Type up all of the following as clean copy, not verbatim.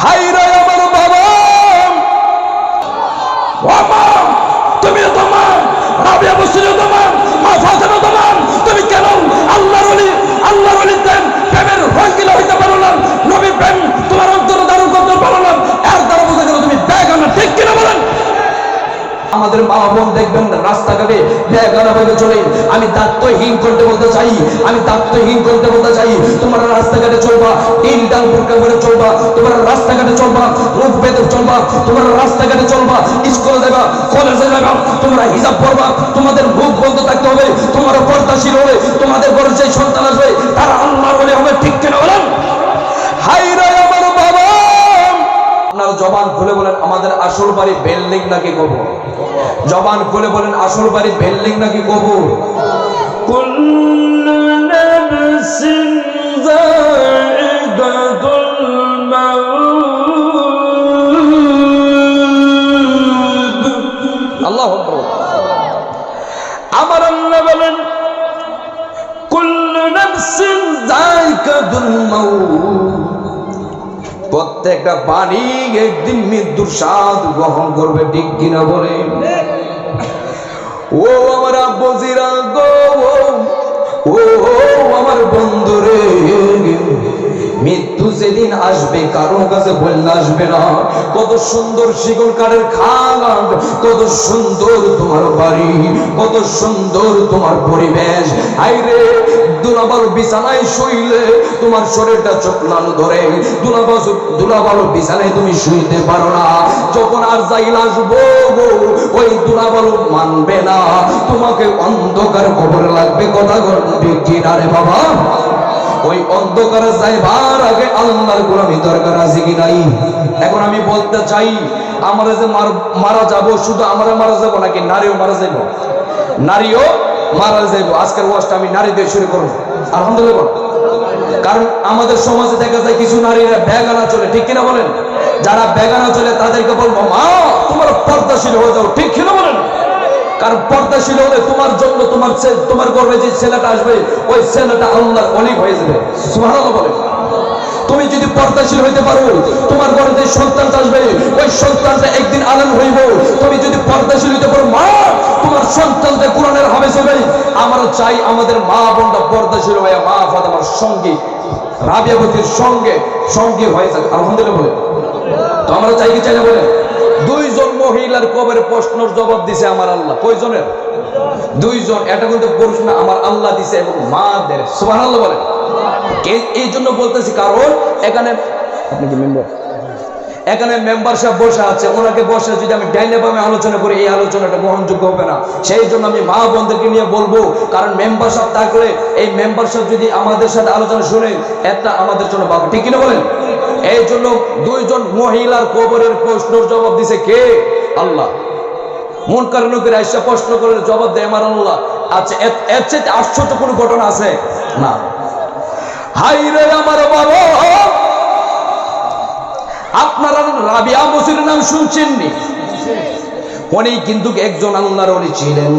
হাইরে আমার বাবা, বাবা তুমি তো মা, রাবিয়া বসির তো মা, মা ফাতেমা তো মা, তুমি কেন আল্লাহর ওলি দেন প্রেমের রঙ্গিলা হইতে পারো না? নবী প্রেম তোমার অন্তরে ধারণ করতে পারো না, এর দ্বারা বোঝা গেল তুমি বেগানা। ঠিক কিনা বলেন? আমাদের মা বোন দেখবেন রাস্তাঘাটে বেগানা ভাবে চলে। আমি দায়িত্বহীন করতে বলতে চাই, আমি দায়িত্বহীন করতে বলতে চাই। তোমরা রাস্তাঘাটে চলবা, তিন ডাল বোরকা করে চলবা, তোমরা রাস্তাঘাটে চলবা, মুখ বেঁধে চলবা, তোমরা রাস্তাঘাটে চলবা, স্কুলে যাবা, কলেজে যাবা, তোমরা হিজাব পরবা, তোমাদের মুখ বন্ধ থাকতে হবে, তোমার পর্দাশীল হবে, তোমাদের ঘরে যে সন্তান আসবে তারা আল্লাহর ওলি হবে। ঠিক কিনা বলেন? হায়রে আমার বাবা, আপনার জবান খুলে বলেন আমাদের আসল বাড়ি বিল্ডিং নাকি কবর? জবান খুলে বলেন আসল বাড়ি বিল্ডিং নাকি কবর? কুল্লু নাফসিন যায়িকাতুল মাউত। আল্লাহু আকবার। আমার আল্লাহ বলেন কুল্লু নাফসিন যায়িকাতুল মাউত, প্রত্যেকটা প্রাণী একদিন মৃত্যুর স্বাদ গ্রহণ করবে। ঠিক কিনা বলে? ও আমার আব্বুজিরা গো, ও আমার বন্ধুরে, মৃত্যু যেদিন আসবে কারোর কাছে বললে আসবে না। কত সুন্দর শিকল কাঠের খাট, কত সুন্দর তোমার বাড়ি, কত সুন্দর তোমার পরিবেশ। হাইরে দুলাবালু বিছানায় শুইলে তোমার শরীরটা চোখলানো ধরে, দুলাবালু বিছানায় তুমি শুইতে পারো না। যখন আর যাইল আসবো ওই দুলাবালু মানবে না, তোমাকে অন্ধকার কবর লাগবে। কথা বলবে কিনা রে বাবা? ওই অন্ধকারে যাইবার আগে আল্লাহর গোলামি দরকার আছে কি নাই? এখন আমি বলতে চাই, আমরা যে মারা যাব, শুধু আমরা মারা যাব নাকি নারীও মারা যাব? নারীও মারা যাব। আজকের ওয়াজটা আমি নারী দিয়ে শুরু করব। আলহামদুলিল্লাহ। কারণ আমাদের সমাজে দেখা যায় কিছু নারীরা বেগানা চলে। ঠিক কিনা বলেন? যারা বেগানা চলে তাদেরকে বলবো মা তোমরা পর্দাশীল হয়ে যাও। ঠিক কিনা বলেন? কারণ পর্দাশীল হলে তোমার জন্য তোমার গর্ভে যে ছেলেটা আসবে ওই ছেলেটা আল্লাহর ওলি হয়ে যাবে। সুবহানাল্লাহ বলেন। তুমি যদি পর্দাশীল হইতে পারো, তোমার ঘরে যে সন্তানটা আসবে ওই সন্তানটা একদিন আলেম হইব। তুমি যদি পর্দাশীল হইতে পারো মা, তোমার সন্তানটা কোরআনের হাফেজ হবে। আমরা চাই আমাদের মা বোনটা পর্দাশীল হয়ে মা ফাতেমার সঙ্গী, রাবিয়া বসির সঙ্গী হয়ে যাক। আলহামদুলিল্লাহ বলে। তো আমরা চাই কি চাই না বলে? দুইজন মহিলার কবরে প্রশ্নের জবাব দিছে আমার আল্লাহ। কয়জনের? দুইজন। এটা কিন্তু পুরুষ না, আমার আল্লাহ দিছে এবং মাদের। সুবহানাল্লাহ বলে। এই জন্য বলতেছি কারণ এখানে আপনি কি মেম্বার, এখানে মেম্বার সাহেব বসে আছে, ওনাকে বসে যদি আমি ডাইনে বামে আলোচনা করি এই আলোচনাটা গ্রহণযোগ্য হবে না। সেই জন্য আমি মা বোনদেরকে নিয়ে বলবো, কারণ মেম্বার সাহেব থাকলে এই মেম্বার সাহেব যদি আমাদের সাথে আলোচনা শুনে একটা আমাদের জন্য বাবা। ঠিক কিনা বলেন? এই জন্য দুইজন মহিলার কবরের প্রশ্নের জবাব দিছে কে? আল্লাহ। মুনকার নকির আয়েশা প্রশ্ন করে জবাব দেয় আমার আল্লাহ। আচ্ছা, এর চেয়ে আশ্চর্য কোনো ঘটনা আছে না? হাইরে আমার বাবা, আপনারা রাবিয়া বসির নাম শুনছেননি? উনি কিন্তু একজন আল্লাহর ওলি ছিলেন,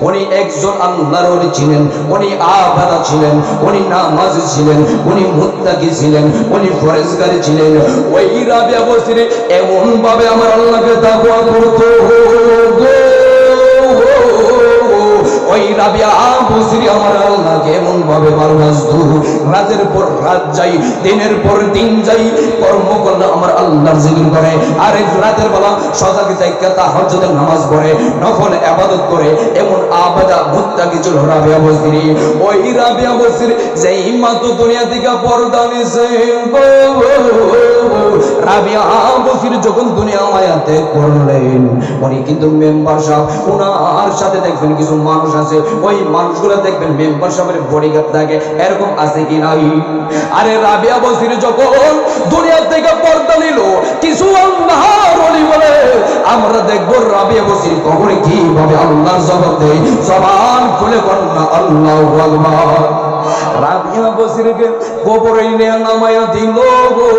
উনি একজন আল্লাহর ওলি ছিলেন, উনি আবাদা ছিলেন, উনি নামাজি ছিলেন, উনি মুত্তাকি ছিলেন, উনি ফরজগারি ছিলেন। ওই রাবিয়া বসির এমন ভাবে আমার আল্লাহকে তাকওয়া করত, ওই রাবিয়া বসির আমার আল্লাহকে এমন ভাবে ভালোবাসতো, রাতের পর রাত যাই, দিনের পর দিন যাই, কর্ম করলে আমার আল্লাহর জিকির করে, আর রাতের বেলা সজাগে থেকে তাহাজ্জুদের নামাজ পড়ে, নফল ইবাদত করে। এমন আবাদা মুত্তাকি ছিল রাবিয়া বসির। ওই রাবিয়া বসির যেই মাত্র দুনিয়া থেকে পর্দা নিছে, রাবিয়া বসির যখন দুনিয়া মায়াতে করলেন, উনি কিন্তু মেম্বার সাহেব, ওনার সাথে দেখবেন কিছু মানুষ আছে, ওই মানুষগুলো দেখবেন মেম্বার সাহেবের বডিগার্ড থাকে, এরকম আছে কি নাই? আরে রাবিয়া বসির যখন দুনিয়া থেকে পর্দা নিল, কিছু আল্লাহর ওলি বলে আমরা দেখব রাবিয়া বসির কবরে কিভাবে আল্লাহর জবাব দেয়। জবান খুলে বলেন না আল্লাহু আকবার। রাবিয়া বসরিকে কবরে নিয়ে নামায়া দিল গো।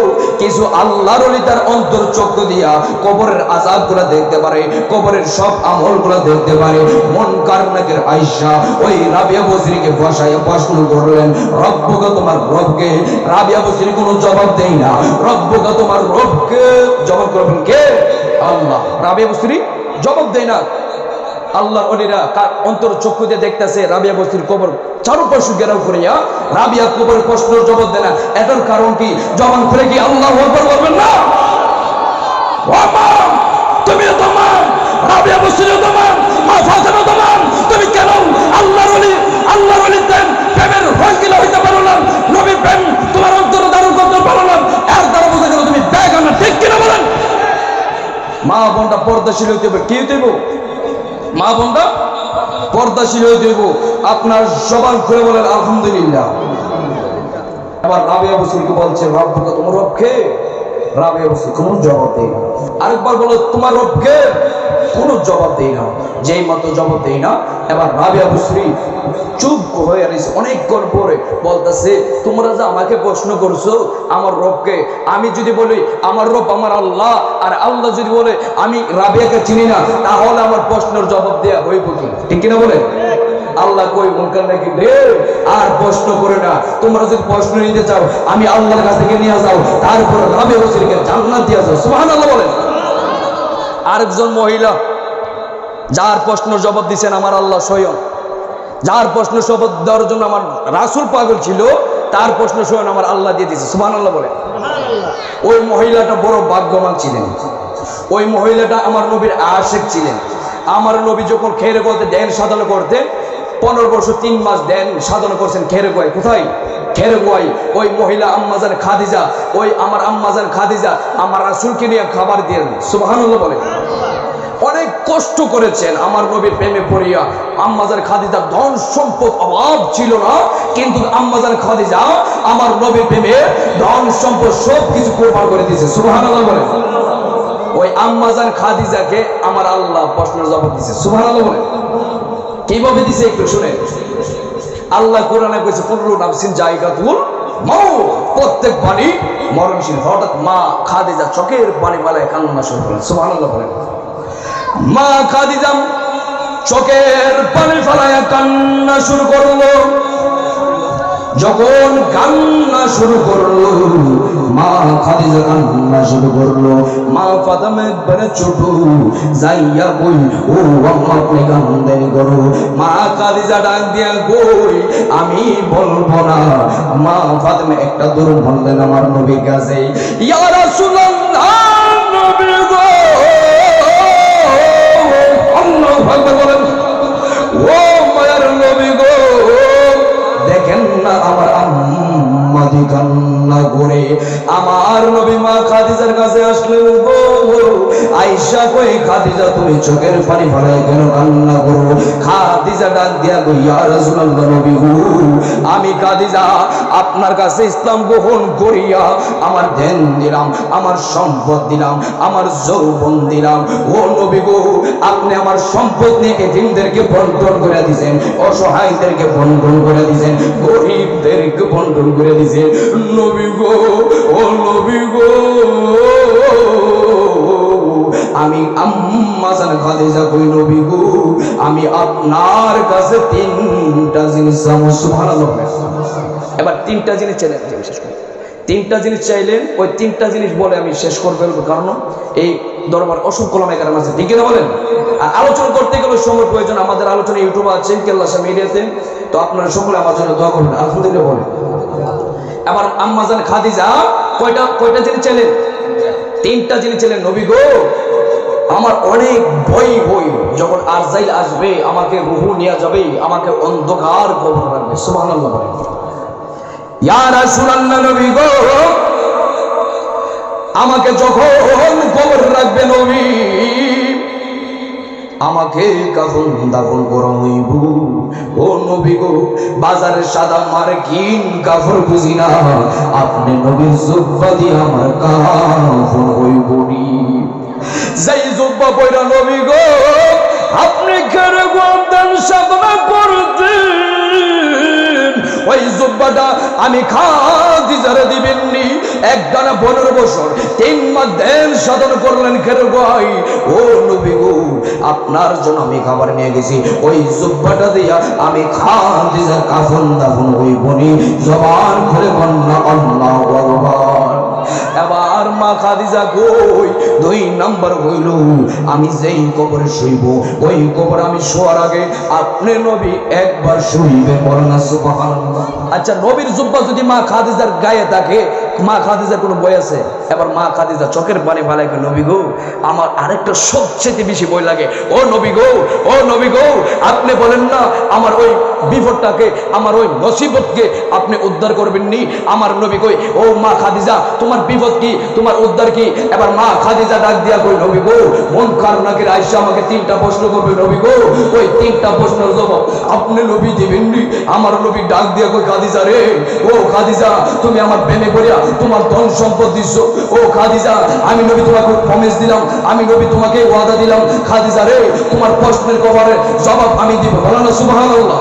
কিছু আল্লাহর ওলি তার অন্তর চক্ষু দিয়া কবরের আযাবগুলো দেখতে পারে, কবরের সব আমলগুলো দেখতে পারে। মুনকার নাকির আয়েশা ওই রাবিয়া বসরিকে বসায়া প্রশ্ন করলেন, রব্বুকা, তোমার রবকে? রাবিয়া বসরি কোনো জবাব দেয় না। রব্বুকা, তোমার রবকে? জবাব করবেন কে? আল্লাহ। রাবিয়া বসরি জবাব দেয় না। আল্লাহর ওলিরা অন্তর চক্ষু দিয়ে দেখতেছে রাবিয়া বসরির কবর চারপাশে ঘেরাও করিয়া রাবিয়া কবরের প্রশ্নের জবাব দেয় না। এটার কারণ কি? জবান খুলে কি আল্লাহু আকবার বলবেন না? তুমিও তোমার, রাবিয়া বসরিও তোমার, মা ফাতেমাও তোমার। তুমি কেন আল্লাহর ওলি প্রেমের হইকিলা হইতে পারো না? নবীর প্রেম তোমার অন্তরে ধারণ করতে পারো না, এর দ্বারা বোঝা গেল তুমি বেগানা। ঠিক কিনা বলেন? মা বোনটা পর্দাশীল হইতে হবে। কি হইতে হবে? মা বোনটা পর্দাশীল হইতে হইব। আপনার জবান খুলে বলেন আলহামদুলিল্লাহ। আবার রাবিয়া বসরিকে বলছে, রব্বুকা, তোমার রবকে? রাবিয়া বসরি কোনো জবাব দেয় না। আরেকবার বলো, তোমার রবকে? কোনো জবাব দেয় না। যেই মতো জবাব দেয় না, এবার রাবিয়া বসরি চুপ হয়ে রয়েছে। অনেকক্ষণ পরে বলতেছে, তোমরা যে আমাকে প্রশ্ন করছো আমার রবকে, আমি যদি বলি আমার রব আমার আল্লাহ, আর আল্লাহ যদি বলে আমি রাবিয়াকে চিনি না, তাহলে আমার প্রশ্নের জবাব দেয়া হইব কি? ঠিক কিনা বলে? আল্লাহ কই মুনকার নাকি রে, আর প্রশ্ন করে না। তোমরা যদি প্রশ্ন নিতে চাও আমি আল্লাহর কাছ থেকে নিয়ে যাও, তারপর রাবিয়া বসরিকে জান্নাত দিয়ে যাও। সুবহানাল্লাহ বলেন। আরেকজন মহিলা যার প্রশ্নের জবাব দিচ্ছেন আমার আল্লাহ স্বয়ং, যার প্রশ্ন জবাব দেওয়ার জন্য আমার রাসূল পাগল ছিল, তার প্রশ্ন স্বয়ং আমার আল্লাহ দিয়ে দিয়েছে। সুবহানাল্লাহ বলেন। ওই মহিলাটা বড় ভাগ্যবান ছিলেন। ওই মহিলাটা আমার নবীর আশিক ছিলেন। আমার নবী যখন খেরে বলতে ধ্যান সাধনা করতেন, 15 বছর 3 মাস ধ্যান সাধনা করছেন খেরে গোয়ায়। কোথায়? খেরে গোয়ায়। ওই মহিলা আম্মাজান খাদিজা, ওই আমার আম্মাজান খাদিজা আমার রাসূলকে নিয়ে খাবার দিলেন। সুবহানাল্লাহ বলেন। অনেক কষ্ট করেছেন আমার নবীর প্রেমে পড়িয়া। আম্মাজান খাদিজার ধন সম্পদ অভাব ছিল না, কিন্তু আম্মাজান খাদিজা আমার নবীর প্রেমে ধন সম্পদ সবকিছু কোরবান করে দিয়েছে। সুবহানাল্লাহ বলেন। ওই আম্মাজান খাদিজাকে আমার আল্লাহ প্রশ্নের জবাব দিয়েছে। সুবহানাল্লাহ বলেন। কিভাবে দিছে একটু শুনে। আল্লাহ কোরআনে কইছে, কুল্লু নাফসিন যায়গাতুল মাউত, প্রত্যেক বাণী মরণশীল। হঠাৎ মা খাদিজা চোখের পানি ফেলায় কান্না শুরু করলেন। সুবহানাল্লাহ বলেন। মা খাদিজা চোখের পানি ফেলায় কান্না শুরু করলো। যখন কান্না শুরু করলো, মা খাদিজা কান্না শুরু করলো। মা ফাতেমা একবারে ছোট যাইয়া কই, ও আম্মা আপনি কান্দেন করো। মা খাদিজা ডাক দিয়া কই, আমি বলবো না। মা ফাতেমা একটা দূর বললেন আমার নবীর কাছে, ইয়া রাসূলুল্লাহ, নবী গো। আল্লাহু আকবার বলেন। ও মায়ের নবী গো, দেখেন না আমার আম্মা দি কান্না করে। আমার নবী মা খাদিজার কাছে আসলেন। গো আয়েশা কই, খাদিজা তুমি চোখের পানি ফেলায় কেন কান্না করো? খাদিজা ডাক দিয়া কই, ইয়া রাসূলুল্লাহ, নবী গো, আমি খাদিজা আপনার কাছে ইসলাম গ্রহণ করিয়া আমার ধ্যান দিলাম, আমার সম্পদ দিলাম, আমার যৌবন দিলাম। ও নবী গো, আপনি আমার সম্পদ নিয়ে এতিমদেরকে বন্টন করে দিয়েছেন, অসহায়দেরকে বন্টন করে দিয়েছেন, গরিবদেরকে বন্টন করে দিয়েছেন। নবী গো, ও নবী গো, আমি আম্মাজান খাদিজা কই, নবী গো, আমি আপনার কাছে 3টা জিনিস চাইবো। সুবহানাল্লাহ। এবার 3টা জিনিস চাইলেন, শেষ করুন। 3টা জিনিস চাইলেন, ওই 3টা জিনিস বলে আমি শেষ করে ফেলবো, কারণ এই দরবার অসংখ্য ওলামায়ে আছে। ঠিক না বলেন? আর আলোচনা করতে গেলে সময় প্রয়োজন। আমাদের আলোচনা ইউটিউবে আছে, কেল্লাশা মিডিয়াতে, তো আপনারা সকলে আমার জন্য দোয়া করবেন। আলহামদুলিল্লাহ বলেন। এবার আম্মাজান খাদিজা কয়টা জিনিস চাইলেন? 3টা জিনিস চাইলেন। নবী গো, আমার অনেক ভয় যখন আরজাইল আসবে, আমাকে রূহ নিয়ে যাবে, আমাকে অন্ধকার কবর রাখবে। সুবহানাল্লাহ বলেন। ইয়া রাসূলুল্লাহ, নবী গো, আমাকে যখন কবর রাখবে নবী, আমাকে কাফন দাফন করা হইব। ও নবী গো, বাজারে সাদা মার্কিন কাফন বুঝি না, আপনি নবীর জুব্বা দিয়ে আমার কাফন হইব নি। যাই জুব্বা পয়রা নবী গো, আপনি কেন গোদান সাধনা করতেন, ওই জুব্বাটা আমি খাদিজারে দিবেননি। একটানা 15 বছর 3 মাস ধ্যান সাধন করলেন। কেন ভাই? ও নবী গো, আপনার জন্য আমি খাবার নিয়ে গেছি, ওই জুব্বাটা দিয়া আমি খাদিজার কাফন দাফন হইবনি। জবান খুলে বন্না আল্লাহু আকবার। এবার মা খাদিজা কই? 2 নাম্বার হইল, আমি যেই কবরে শুইব ওই কবর আমি শোয়ার আগে আপনি নবী একবার শুইবে, বলেন সুবহানাল্লাহ। আচ্ছা, নবীর জুব্বা যদি মা খাদিজার গায়ে থাকে, মা খাদিজার কোনো বই আছে? এবার মা খাদিজা চোখের পানি ফালাইকে, নবী গো, আমার আরেকটা সবচেয়ে বেশি বই লাগে। ও নবী গো, ও নবী গো, আপনি বলেন না আমার ওই বিপদটাকে, আমার ওই নসিবতকে আপনি উদ্ধার করবেন নি? আমার নবী কই, ও মা খাদিজা, তোমার বিপদ কি, তোমার উদ্ধার কি? এবার মা খাদিজা ডাক দিয়া কই, নবী গো, মুনকার নাকির আয়েশা আমাকে 3টা প্রশ্ন করবে, নবী গো, ওই 3টা প্রশ্নের জবাব আপনি নবী দিবেন নি? আমার নবী ডাক দিয়া কই, খাদিজা রে, ও খাদিজা, তুমি আমার প্রেমে করিয়া তোমার ধন সম্পদ দিছো। ও খাদিজা, আমি নবী তোমাকে প্রমিস দিলাম, আমি নবী তোমাকে ওয়াদা দিলাম, খাদিজা রে, তোমার প্রশ্নের কবরে জবাব আমি দিব, বলেন সুবহানাল্লাহ।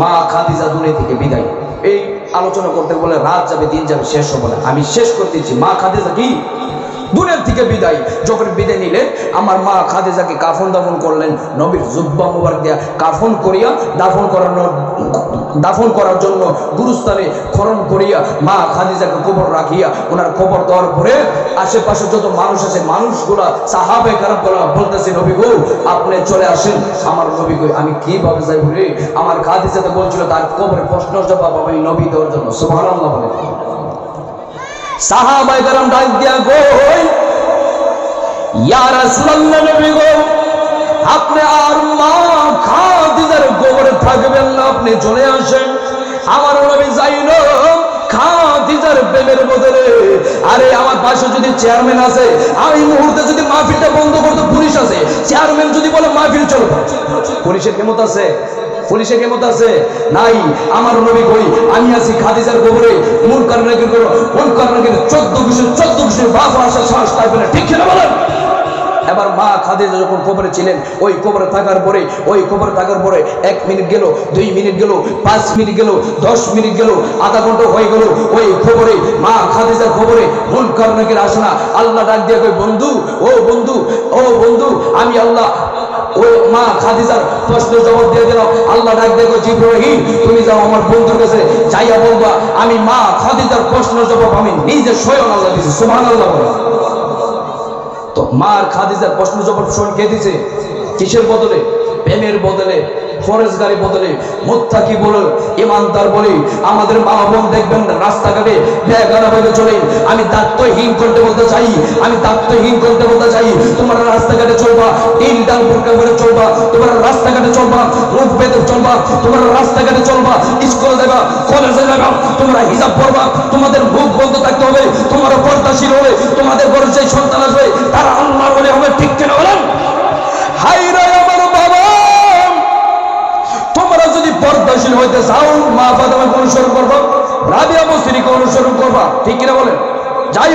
মা খাদিজা দুনিয়া থেকে বিদায়। এই আলোচনা করতে বলে রাত যাবে, দিন যাবে, শেষ হবে না। আমি শেষ করতেছি, মা খাদিজা কি দুনিয়া থেকে বিদায়। যখন বিদায় নিলেন, আমার মা খাদিজাকে কাফন দাফন করলেন, নবীর জুব্বা মুবারক দিয়া কাফন করিয়া দাফন করার জন্য গুরুস্থানে খনন করিয়া মা খাদিজাকে কবর রাখিয়া ওনার কবর দেওয়ার পরে আশেপাশে যত মানুষ আছে, মানুষগুলা সাহাবে কারাম বলতেছে, নবী গো, আপনি চলে আসেন। আমার নবী কই, আমি কিভাবে যাই রে? আমার খাদিজাতে বলছিল তার কবরের প্রশ্নের জবাব আমি নবী দেওয়ার জন্য। সুবহানাল্লাহ বলে সাহাবায়ে কেরাম ডাক দিয়া কই, ইয়া রাসূলুল্লাহ, নবী গো, আপনি আর মা খাদিজার কবরে থাকবেন না, আপনি চলে আসেন। আমার নবী যাইল খাদিজার প্রেমের বদলে, আরে আমার পাশে যদি চেয়ারম্যান আছে, আমি মুহূর্তে যদি মাহফিলটা বন্ধ করতে, পুলিশ আছে, চেয়ারম্যান যদি বলে মাহফিল চলো, পুলিশের ক্ষমতা আছে? পুলিশের ক্ষমতা আছে? নাই। আমার নবী কই, আমি আছি খাদিজার কবরে, মুনকার নাকির করো, মুনকার নাকির 14 ঘুষের বাপ আসা সাহস তাই বলে, ঠিক কিনা বলেন? এবার মা খাদিজা যখন কবরে ছিলেন, ওই কবরে থাকার পরে, ওই কবরে থাকার পরে 1 মিনিট গেল, 2 মিনিট গেল, 5 মিনিট গেল, 10 মিনিট গেল, আধা ঘন্টা হয়ে গেল, ওই খবরে মা খাদিজার খবরে মুনকার নাকির আসে না। আল্লাহ ডাক দিয়ে কই, বন্ধু, ও বন্ধু, ও বন্ধু, আমি আল্লাহ ওই মা খাদিজার প্রশ্নের জবাব দিয়ে দিলাম। আল্লাহ ডাক দিয়ে কই, জিবরাইল, তুমি যাও আমার বন্ধুর কাছে, যাইয়া বলবা আমি মা খাদিজার প্রশ্নের জবাব আমি নিজে স্বয়ং আল্লাহ দিয়েছি। সুবহানাল্লাহ বলে। তো মার খাদিজার প্রশ্ন জবাব শোন কে দিছে? কিসের বদলে? প্রেমের বদলে, ফরেজগারি বদলে, মুত্তাকি বলে, ইমানদার বলে। আমাদের মা বোন দেখবেন রাস্তাঘাটে বেগানা ভাবে চলে। আমি দায়িত্বহীন করতে বলতে চাই, আমি দায়িত্বহীন করতে বলতে চাই, তোমরা রাস্তাঘাটে চলবা, তিন ডাল বোরকা পরে চলবা, তোমরা রাস্তাঘাটে চলবা, মুখ বেঁধে চলবা, তোমরা রাস্তাঘাটে চলবা, স্কুলে যাবা, কলেজে যাবা, তোমরা হিজাব পরবা, তোমাদের মুখ বন্ধ থাকতে হবে, তোমরা পর্দাশীল হবে, তোমাদের ঘরে যে সন্তান আসবে তারা আল্লাহর ওলি হবে, ঠিক কিনা বলেন? হাই রে আমার বাবা, তোমরা যদি পর্দাশীল হইতে চাও, মা ফাতেমাকে অনুসরণ করবা, রাবিয়া বসরিকে অনুসরণ করবা, ঠিক কিনা বলেন? যাই